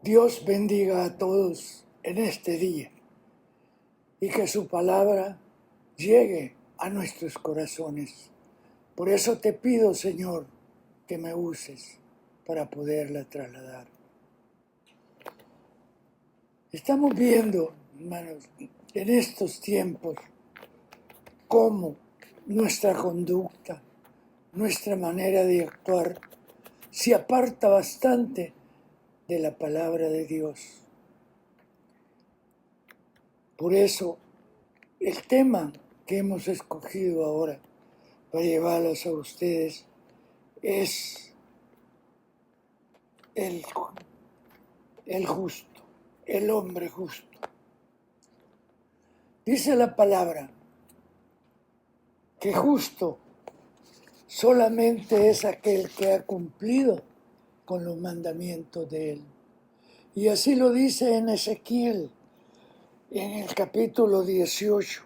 Dios bendiga a todos en este día y que su palabra llegue a nuestros corazones. Por eso te pido, Señor, que me uses para poderla trasladar. Estamos viendo, hermanos, en estos tiempos cómo nuestra conducta, nuestra manera de actuar se aparta bastante de la palabra de Dios. Por eso, el tema que hemos escogido ahora para llevarlos a ustedes es el justo, el hombre justo. Dice la palabra que justo solamente es aquel que ha cumplido con los mandamientos de él. Y así lo dice en Ezequiel, en el capítulo 18.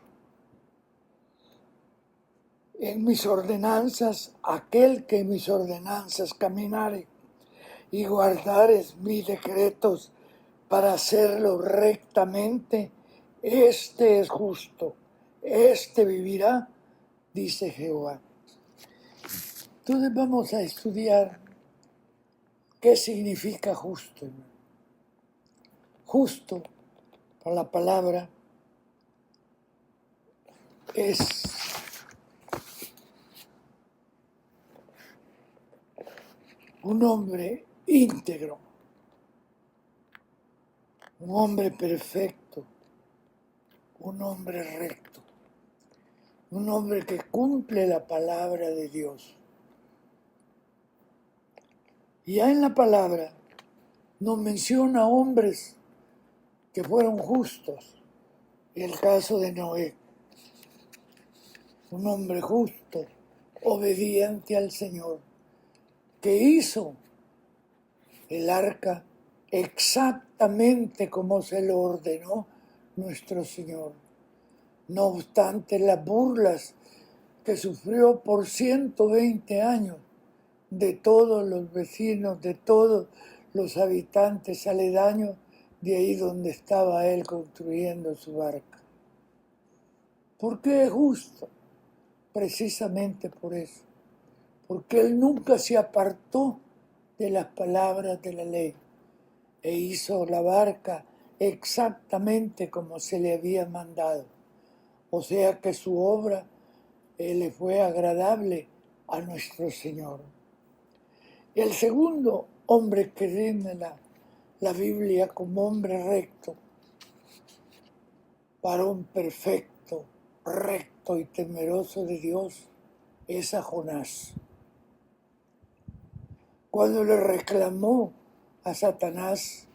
En mis ordenanzas, aquel que en mis ordenanzas caminare y guardares mis decretos para hacerlo rectamente, este es justo, este vivirá, dice Jehová. Entonces vamos a estudiar qué significa justo. Justo, por la palabra, es un hombre íntegro, un hombre perfecto, un hombre recto, un hombre que cumple la palabra de Dios. Y ya en la palabra nos menciona hombres que fueron justos. El caso de Noé, un hombre justo, obediente al Señor, que hizo el arca exactamente como se lo ordenó nuestro Señor. No obstante las burlas que sufrió por 120 años de todos los vecinos, de todos los habitantes aledaños, de ahí donde estaba él construyendo su barca. ¿Por qué es justo? Precisamente por eso. Porque él nunca se apartó de las palabras de la ley e hizo la barca exactamente como se le había mandado. O sea que su obra le fue agradable a nuestro Señor. El segundo hombre que tiene la Biblia como hombre recto, varón perfecto, recto y temeroso de Dios, es a Jonás. Cuando le reclamó a Satanás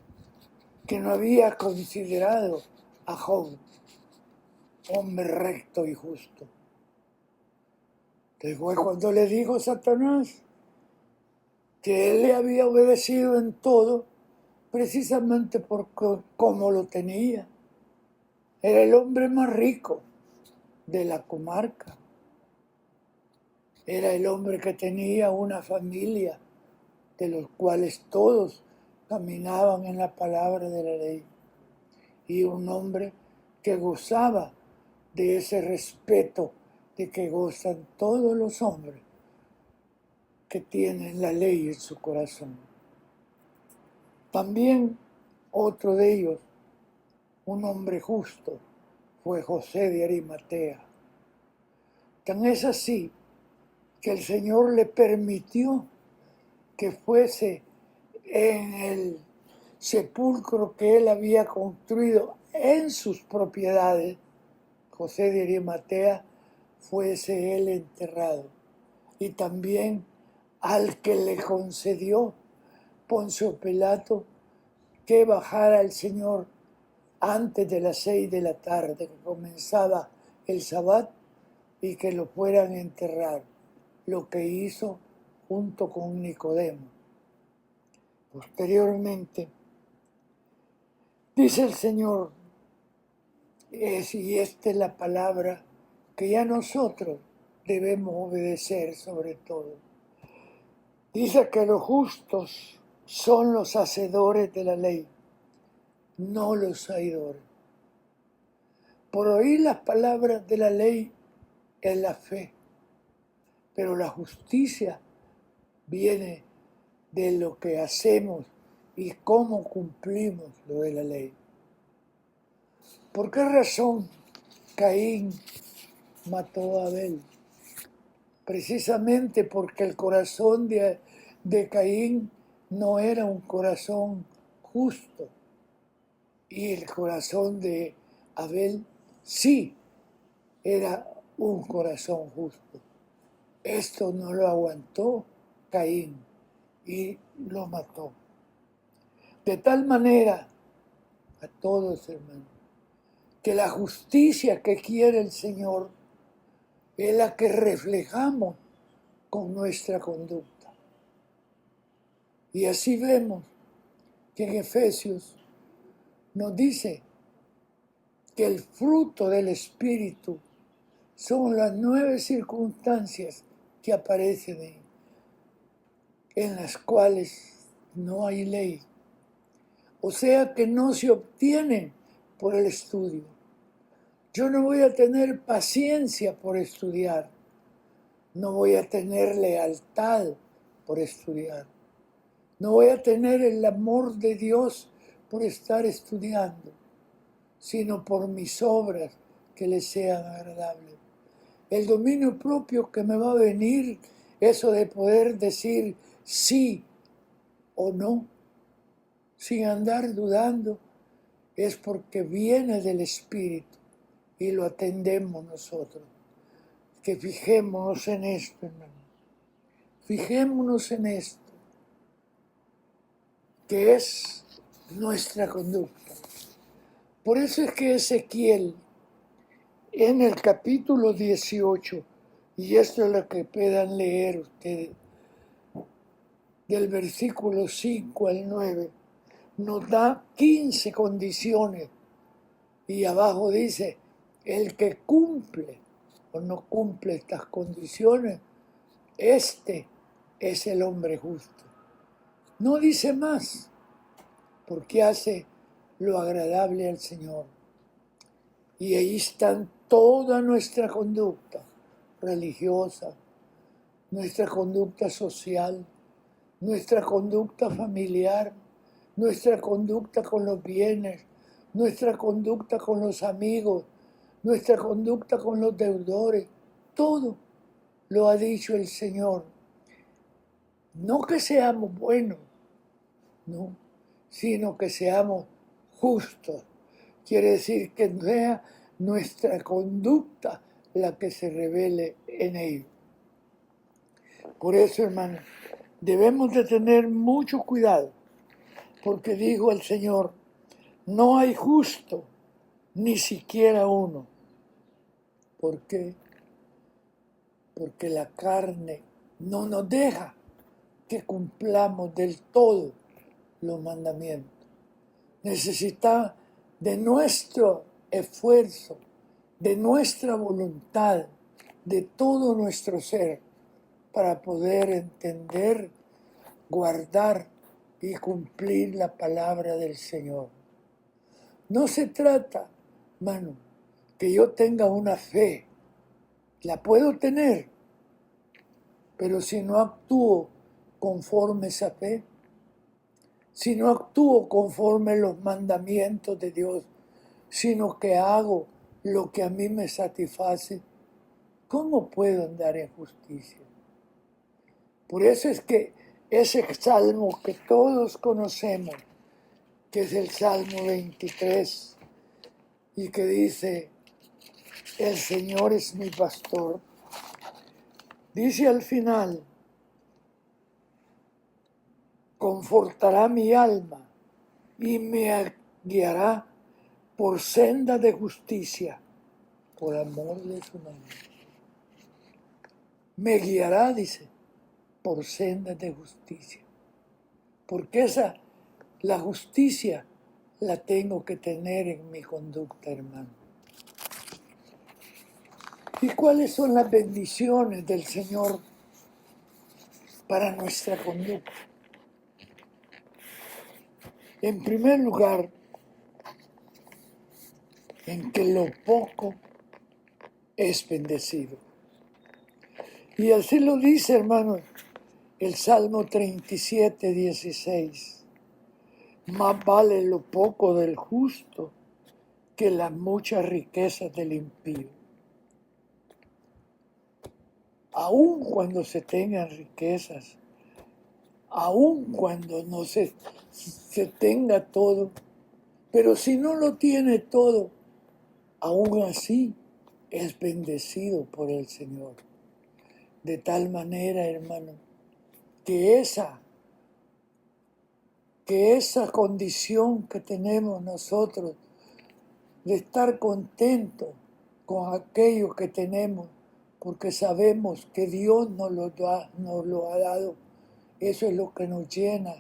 que no había considerado a Job hombre recto y justo. Después cuando le dijo Satanás que él le había obedecido en todo, precisamente porque como lo tenía, era el hombre más rico de la comarca, era el hombre que tenía una familia de los cuales todos caminaban en la palabra de la ley, y un hombre que gozaba de ese respeto de que gozan todos los hombres que tienen la ley en su corazón. También otro de ellos, un hombre justo, fue José de Arimatea. Tan es así que el Señor le permitió que fuese en el sepulcro que él había construido en sus propiedades, José de Arimatea, fuese él enterrado. Y también al que le concedió Poncio Pilato que bajara el Señor antes de las 6 de la tarde, que comenzaba el Sabbat, y que lo fueran a enterrar, lo que hizo junto con Nicodemo. Posteriormente, dice el Señor, y esta es la palabra que ya nosotros debemos obedecer sobre todo. Dice que los justos son los hacedores de la ley, no los traidores. Por oír las palabras de la ley es la fe, pero la justicia viene de lo que hacemos y cómo cumplimos lo de la ley. ¿Por qué razón Caín mató a Abel? Precisamente porque el corazón de Caín no era un corazón justo y el corazón de Abel sí era un corazón justo. Esto no lo aguantó Caín y lo mató. De tal manera, a todos hermanos, que la justicia que quiere el Señor es la que reflejamos con nuestra conducta. Y así vemos que en Efesios nos dice que el fruto del Espíritu son las 9 circunstancias que aparecen en las cuales no hay ley. O sea que no se obtienen por el estudio. Yo no voy a tener paciencia por estudiar. No voy a tener lealtad por estudiar. No voy a tener el amor de Dios por estar estudiando, sino por mis obras que les sean agradables. El dominio propio que me va a venir, eso de poder decir sí o no, sin andar dudando, es porque viene del Espíritu y lo atendemos nosotros. Que fijémonos en esto, hermano. Fijémonos en esto, que es nuestra conducta. Por eso es que Ezequiel, en el capítulo 18, y esto es lo que puedan leer ustedes, del versículo 5 al 9, nos da 15 condiciones y abajo dice, el que cumple o no cumple estas condiciones, este es el hombre justo. No dice más, porque hace lo agradable al Señor. Y ahí están toda nuestra conducta religiosa, nuestra conducta social, nuestra conducta familiar, nuestra conducta con los bienes, nuestra conducta con los amigos, nuestra conducta con los deudores. Todo lo ha dicho el Señor. No que seamos buenos, no, sino que seamos justos. Quiere decir que sea nuestra conducta la que se revele en ello. Por eso, hermanos, debemos de tener mucho cuidado, porque dijo el Señor, no hay justo, ni siquiera uno. ¿Por qué? Porque la carne no nos deja que cumplamos del todo los mandamientos. Necesita de nuestro esfuerzo, de nuestra voluntad, de todo nuestro ser, para poder entender, guardar y cumplir la palabra del Señor. No se trata, hermano, que yo tenga una fe, la puedo tener, pero si no actúo conforme esa fe, si no actúo conforme los mandamientos de Dios, sino que hago lo que a mí me satisface, ¿cómo puedo andar en justicia? Por eso es que ese salmo que todos conocemos, que es el Salmo 23, y que dice, el Señor es mi pastor, dice al final, confortará mi alma y me guiará por senda de justicia, por amor de su nombre. Me guiará, dice, por senda de justicia. Porque la justicia la tengo que tener en mi conducta, hermano. ¿Y cuáles son las bendiciones del Señor para nuestra conducta? En primer lugar, en que lo poco es bendecido. Y así lo dice, hermanos, el Salmo 37, 16. Más vale lo poco del justo que las muchas riquezas del impío. Aun cuando se tengan riquezas, aun cuando no se tenga todo, pero si no lo tiene todo, aún así es bendecido por el Señor. De tal manera, hermano, que esa condición que tenemos nosotros de estar contentos con aquello que tenemos, porque sabemos que Dios nos lo ha dado, eso es lo que nos llena,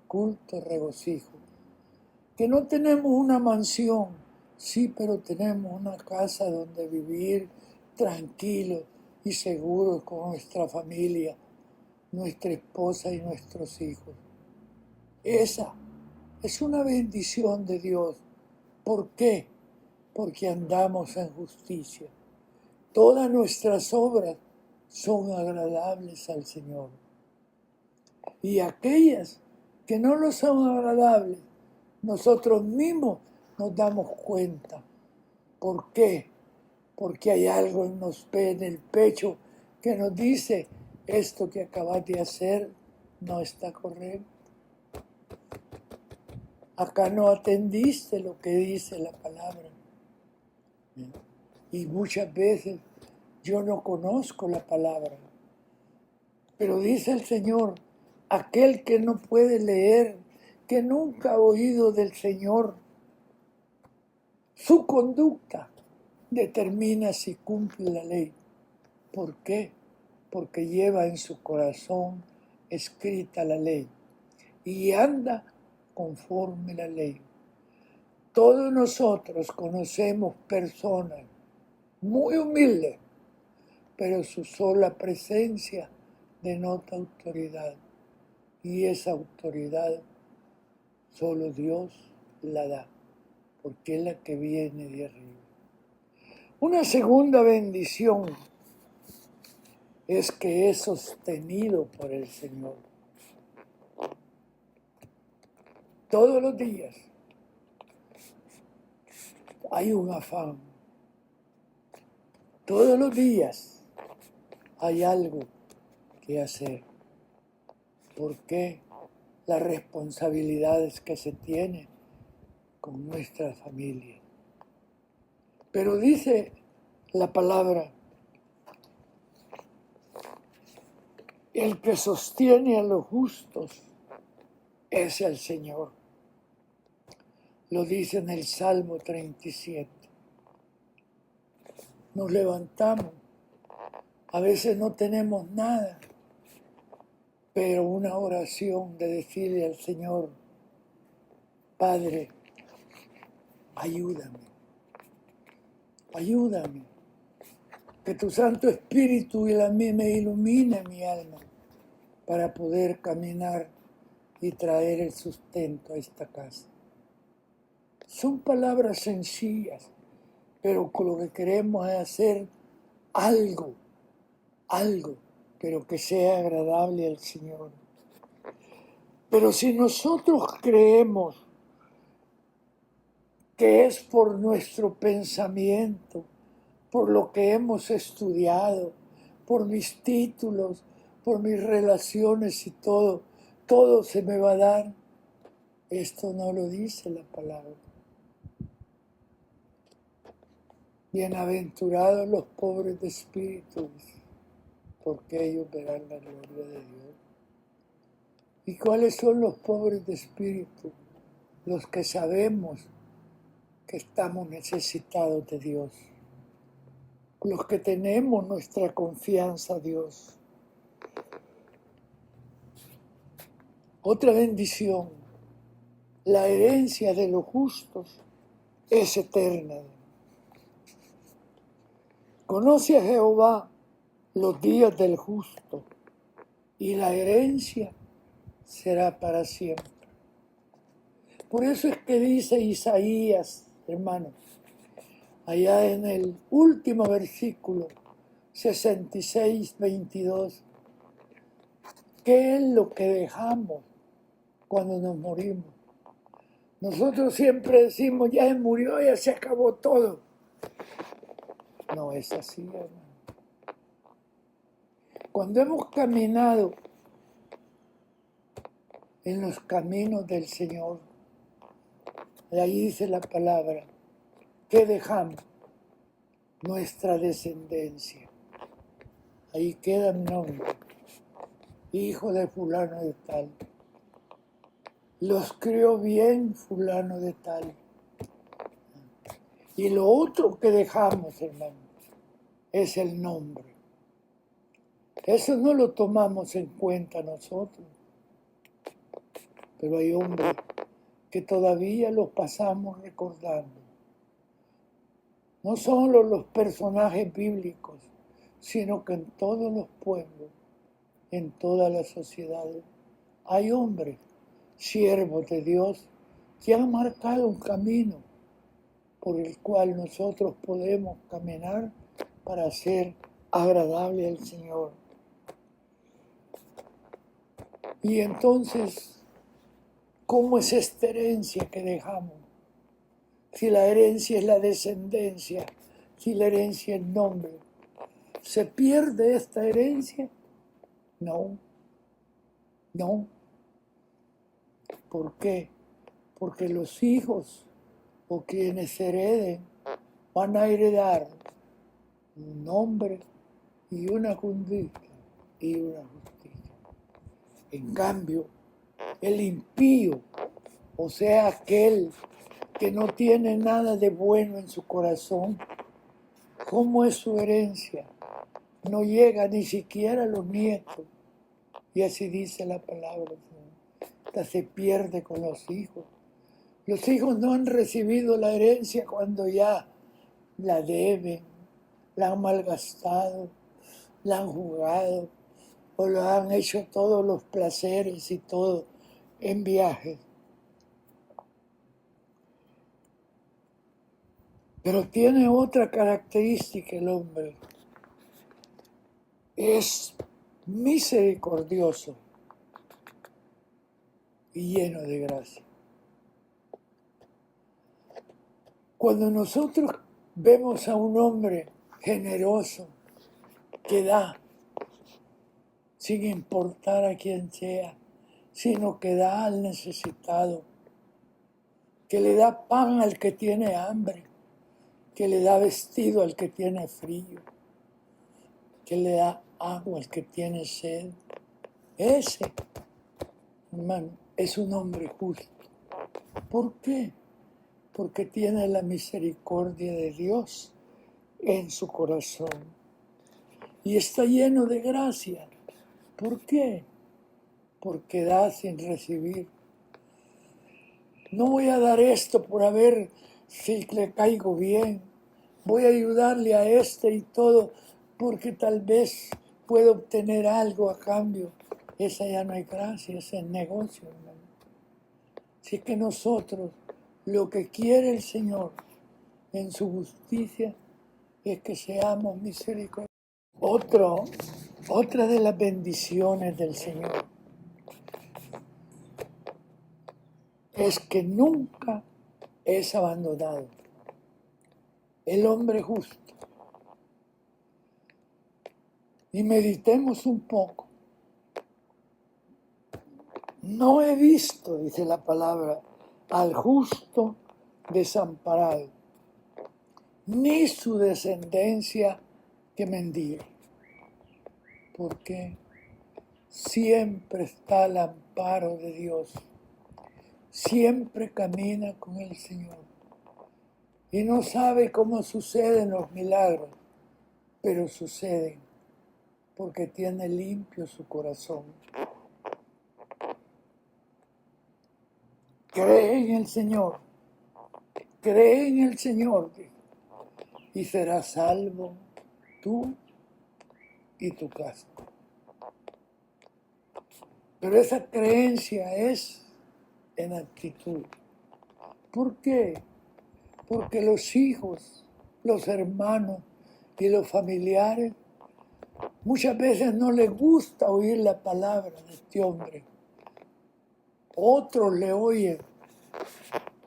culto, regocijo. Que no tenemos una mansión, sí, pero tenemos una casa donde vivir tranquilos y seguros con nuestra familia, nuestra esposa y nuestros hijos. Esa es una bendición de Dios. ¿Por qué? Porque andamos en justicia. Todas nuestras obras son agradables al Señor. Y aquellas que no lo son agradables, nosotros mismos nos damos cuenta. ¿Por qué? Porque hay algo en el pecho que nos dice, esto que acabas de hacer no está correcto. Acá no atendiste lo que dice la palabra. Y muchas veces yo no conozco la palabra. Pero dice el Señor, aquel que no puede leer, que nunca ha oído del Señor, su conducta determina si cumple la ley. ¿Por qué? Porque lleva en su corazón escrita la ley y anda conforme la ley. Todos nosotros conocemos personas muy humildes, pero su sola presencia denota autoridad. Y esa autoridad solo Dios la da, porque es la que viene de arriba. Una segunda bendición es que es sostenido por el Señor. Todos los días hay un afán. Todos los días hay algo que hacer. ¿Por qué? Las responsabilidades que se tienen con nuestra familia. Pero dice la palabra, el que sostiene a los justos es el Señor. Lo dice en el Salmo 37. Nos levantamos. A veces no tenemos nada, pero una oración de decirle al Señor, Padre, ayúdame, ayúdame, que tu Santo Espíritu me ilumine mi alma para poder caminar y traer el sustento a esta casa. Son palabras sencillas, pero con lo que queremos es hacer algo, pero que sea agradable al Señor. Pero si nosotros creemos que es por nuestro pensamiento, por lo que hemos estudiado, por mis títulos, por mis relaciones y todo se me va a dar, esto no lo dice la palabra. Bienaventurados los pobres de espíritu, porque ellos verán la gloria de Dios. ¿Y cuáles son los pobres de espíritu? Los que sabemos que estamos necesitados de Dios. Los que tenemos nuestra confianza a Dios. Otra bendición, la herencia de los justos es eterna. Conoce a Jehová los días del justo y la herencia será para siempre. Por eso es que dice Isaías, hermanos, allá en el último versículo, 66, 22, ¿qué es lo que dejamos cuando nos morimos? Nosotros siempre decimos, ya se murió, ya se acabó todo. No es así, hermano. Cuando hemos caminado en los caminos del Señor, ahí dice la palabra, ¿qué dejamos? Nuestra descendencia. Ahí queda mi nombre, hijo de fulano de tal. Los crió bien fulano de tal. Y lo otro que dejamos, hermano, es el nombre. Eso no lo tomamos en cuenta nosotros. Pero hay hombres que todavía los pasamos recordando. No solo los personajes bíblicos, sino que en todos los pueblos, en todas las sociedades, hay hombres, siervos de Dios, que han marcado un camino por el cual nosotros podemos caminar para ser agradable al Señor. Y entonces, ¿cómo es esta herencia que dejamos? Si la herencia es la descendencia, si la herencia es el nombre, ¿se pierde esta herencia? No, no. ¿Por qué? Porque los hijos o quienes hereden van a heredar un nombre y una conducta y una justicia. En cambio, el impío, o sea, aquel que no tiene nada de bueno en su corazón, ¿cómo es su herencia? No llega ni siquiera a los nietos. Y así dice la palabra. Hasta se pierde con los hijos. Los hijos no han recibido la herencia cuando ya la deben, la han malgastado, la han jugado, o lo han hecho todos los placeres y todo en viajes. Pero tiene otra característica el hombre. Es misericordioso y lleno de gracia. Cuando nosotros vemos a un hombre generoso que da, sin importar a quién sea, sino que da al necesitado, que le da pan al que tiene hambre, que le da vestido al que tiene frío, que le da agua al que tiene sed. Ese, hermano, es un hombre justo. ¿Por qué? Porque tiene la misericordia de Dios en su corazón. Y está lleno de gracia. ¿Por qué? Porque da sin recibir. No voy a dar esto por ver si le caigo bien. Voy a ayudarle a este y todo porque tal vez puedo obtener algo a cambio. Esa ya no hay gracia, ese es negocio, hermano. Así que nosotros, lo que quiere el Señor en su justicia es que seamos misericordiosos. Otra de las bendiciones del Señor es que nunca es abandonado. El hombre justo. Y meditemos un poco. No he visto, dice la palabra, al justo desamparado, ni su descendencia que mendigue. Porque siempre está al amparo de Dios. Siempre camina con el Señor. Y no sabe cómo suceden los milagros, pero suceden porque tiene limpio su corazón. Cree en el Señor, cree en el Señor y serás salvo tú y tu casa. Pero esa creencia es en actitud. ¿Por qué? Porque los hijos los hermanos y los familiares, muchas veces no les gusta oír la palabra de este hombre. Otros le oyen,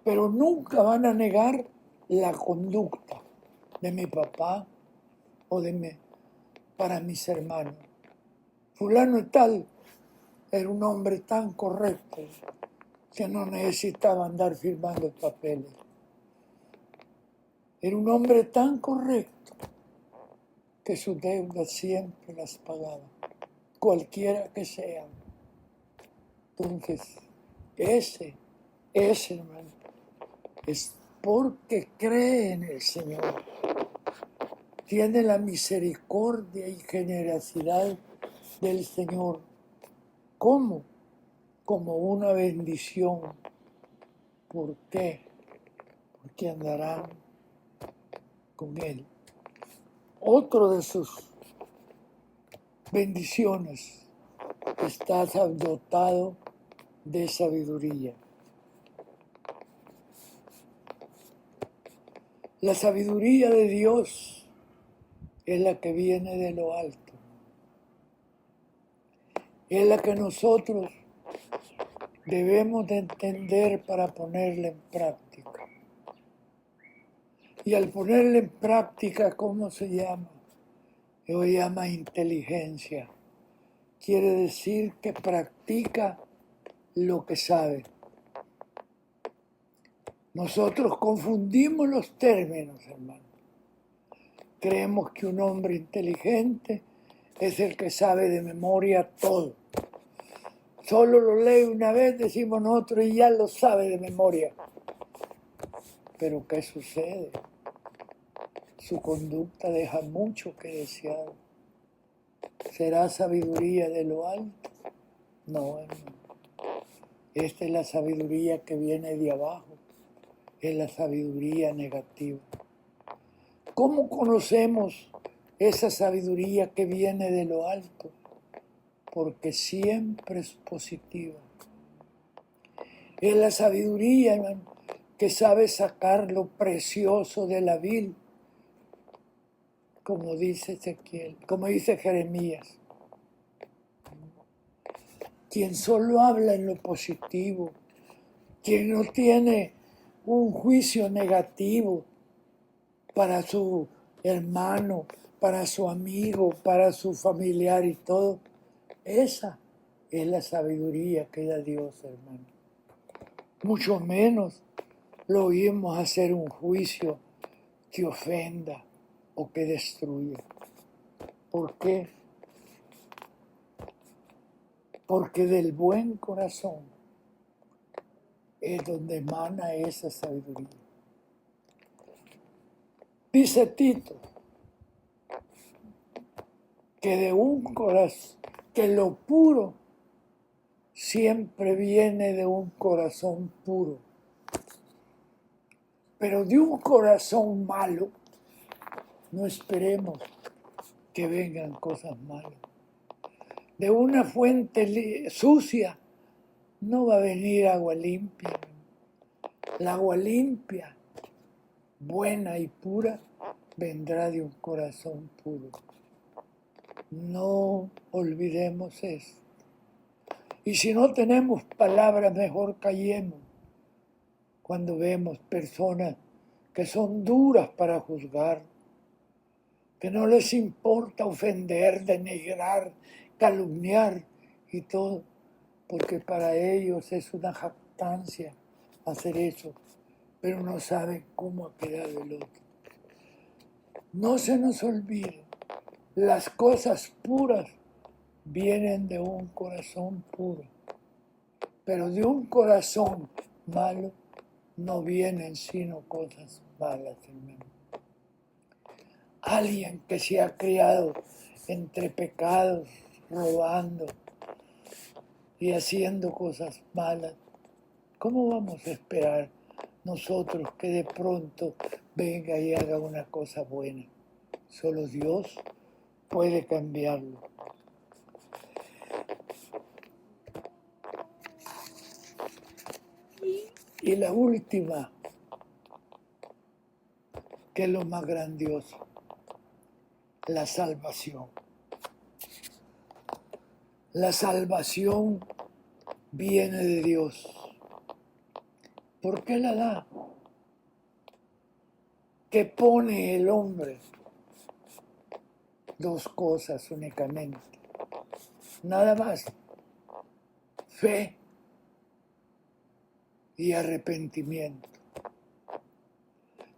pero nunca van a negar la conducta de mi papá o para mis hermanos. Fulano y tal era un hombre tan correcto que no necesitaba andar firmando papeles. Era un hombre tan correcto que sus deudas siempre las pagaba, cualquiera que sean. Entonces, ese hermano, es porque cree en el Señor. Tiene la misericordia y generosidad del Señor. ¿Cómo? Como una bendición. ¿Por qué? Porque andarán con Él. Otro de sus bendiciones, estás dotado de sabiduría. La sabiduría de Dios es la que viene de lo alto. Es la que nosotros debemos de entender para ponerla en práctica. Y al ponerla en práctica, ¿cómo se llama? Lo llama inteligencia. Quiere decir que practica lo que sabe. Nosotros confundimos los términos, hermano. Creemos que un hombre inteligente es el que sabe de memoria todo. Solo lo lee una vez, decimos nosotros, y ya lo sabe de memoria. Pero ¿qué sucede? Su conducta deja mucho que desear. ¿Será sabiduría de lo alto? No, hermano. Esta es la sabiduría que viene de abajo. Es la sabiduría negativa. ¿Cómo conocemos esa sabiduría que viene de lo alto? Porque siempre es positiva. Es la sabiduría, hermano, que sabe sacar lo precioso de la vil, como dice Ezequiel, como dice Jeremías. Quien solo habla en lo positivo, quien no tiene un juicio negativo para su hermano, para su amigo, para su familiar y todo, esa es la sabiduría que da Dios, hermano. Mucho menos lo oímos hacer un juicio que ofenda o que destruya. ¿Por qué? Porque del buen corazón es donde emana esa sabiduría. Dice Tito que de un corazón, que lo puro siempre viene de un corazón puro. Pero de un corazón malo no esperemos que vengan cosas malas. De una fuente sucia no va a venir agua limpia. La agua limpia, buena y pura, vendrá de un corazón puro. No olvidemos eso. Y si no tenemos palabras, mejor callemos cuando vemos personas que son duras para juzgar, que no les importa ofender, denigrar, calumniar y todo, porque para ellos es una jactancia hacer eso, pero no saben cómo ha quedado el otro. No se nos olvide, las cosas puras vienen de un corazón puro, pero de un corazón malo no vienen sino cosas malas, hermano. Alguien que se ha criado entre pecados, robando y haciendo cosas malas, ¿cómo vamos a esperar nosotros que de pronto venga y haga una cosa buena? Solo Dios puede cambiarlo. Y la última ¿Qué es lo más grandioso? La salvación. La salvación viene de Dios. ¿Por qué la da? ¿Qué pone el hombre? Dos cosas únicamente. Nada más. Fe y arrepentimiento.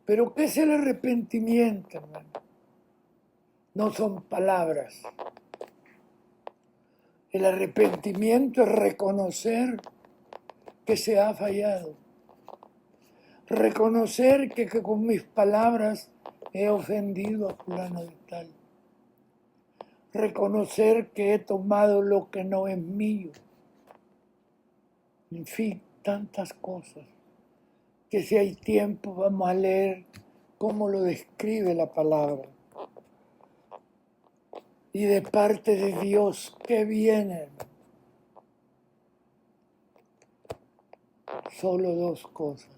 ¿Pero qué es el arrepentimiento, hermano? No son palabras. El arrepentimiento es reconocer que se ha fallado. Reconocer que con mis palabras he ofendido a fulano de tal. Reconocer que he tomado lo que no es mío. En fin, tantas cosas que si hay tiempo vamos a leer cómo lo describe la palabra. Y de parte de Dios, ¿qué viene? Solo dos cosas: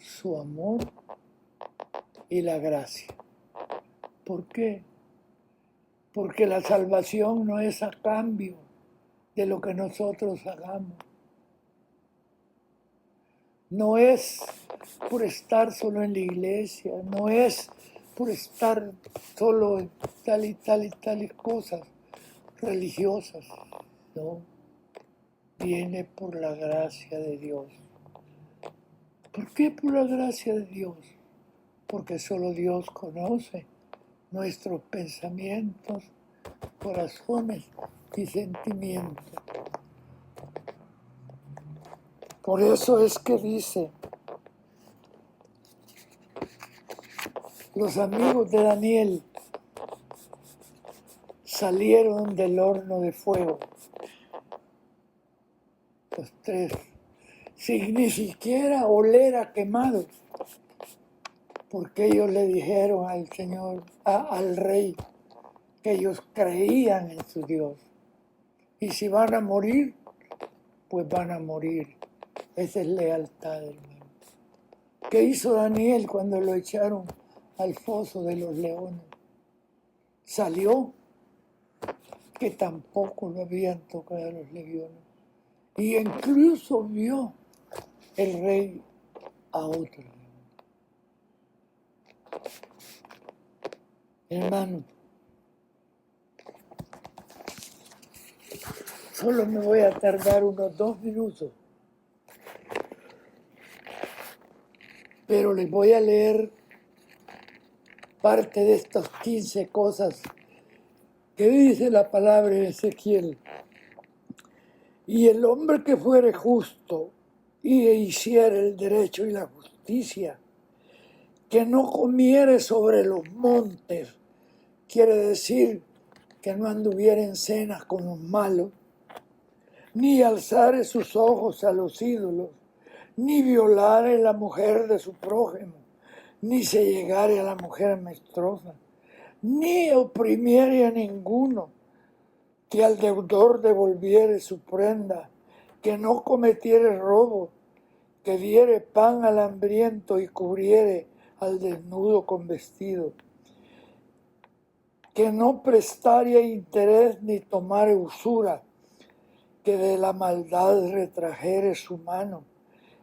su amor y la gracia. ¿Por qué? Porque la salvación no es a cambio de lo que nosotros hagamos. No es por estar solo en la iglesia, no es por estar solo en tal y tales cosas religiosas. No, viene por la gracia de Dios. ¿Por qué por la gracia de Dios? Porque solo Dios conoce nuestros pensamientos, corazones y sentimientos. Por eso es que dice, los amigos de Daniel salieron del horno de fuego, los tres, sin ni siquiera oler a quemado, porque ellos le dijeron al Señor, al rey, que ellos creían en su Dios. Y si van a morir, pues van a morir. Esa es lealtad, hermano. ¿Qué hizo Daniel cuando lo echaron al foso de los leones? Salió, que tampoco lo habían tocado los leones. Y incluso vio el rey a otro. Hermano, solo me voy a tardar unos 2 minutos, pero les voy a leer parte de estas 15 cosas que dice la palabra de Ezequiel. Y el hombre que fuere justo y hiciere el derecho y la justicia, que no comiere sobre los montes, quiere decir que no anduviera en cenas con los malos, ni alzare sus ojos a los ídolos, ni violare la mujer de su prójimo, ni se llegare a la mujer menstruosa, ni oprimiere a ninguno, que al deudor devolviere su prenda, que no cometiere robo, que diere pan al hambriento y cubriere al desnudo con vestido, que no prestare interés ni tomare usura, que de la maldad retrajere su mano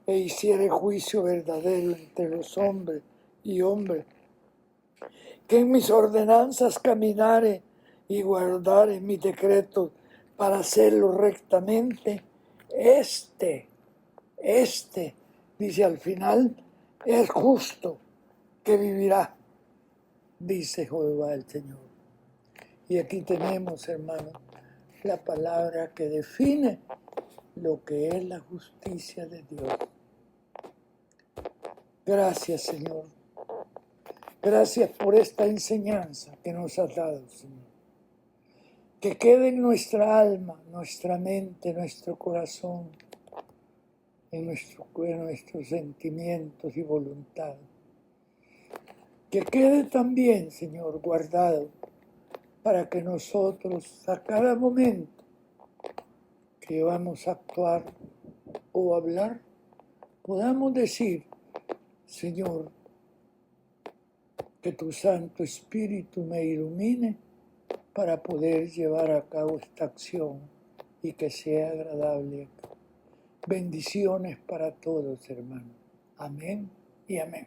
e hiciere juicio verdadero entre los hombres y hombres, que en mis ordenanzas caminare y guardare mis decretos para hacerlo rectamente, este, dice al final, es justo que vivirá, dice Jehová el Señor. Y aquí tenemos, hermanos, la palabra que define lo que es la justicia de Dios. Gracias, Señor. Gracias por esta enseñanza que nos has dado, Señor. Que quede en nuestra alma, nuestra mente, nuestro corazón, en nuestros sentimientos y voluntad. Que quede también, Señor, guardado para que nosotros a cada momento que vamos a actuar o hablar, podamos decir, Señor, que tu Santo Espíritu me ilumine para poder llevar a cabo esta acción y que sea agradable. Bendiciones para todos, hermanos. Amén y amén.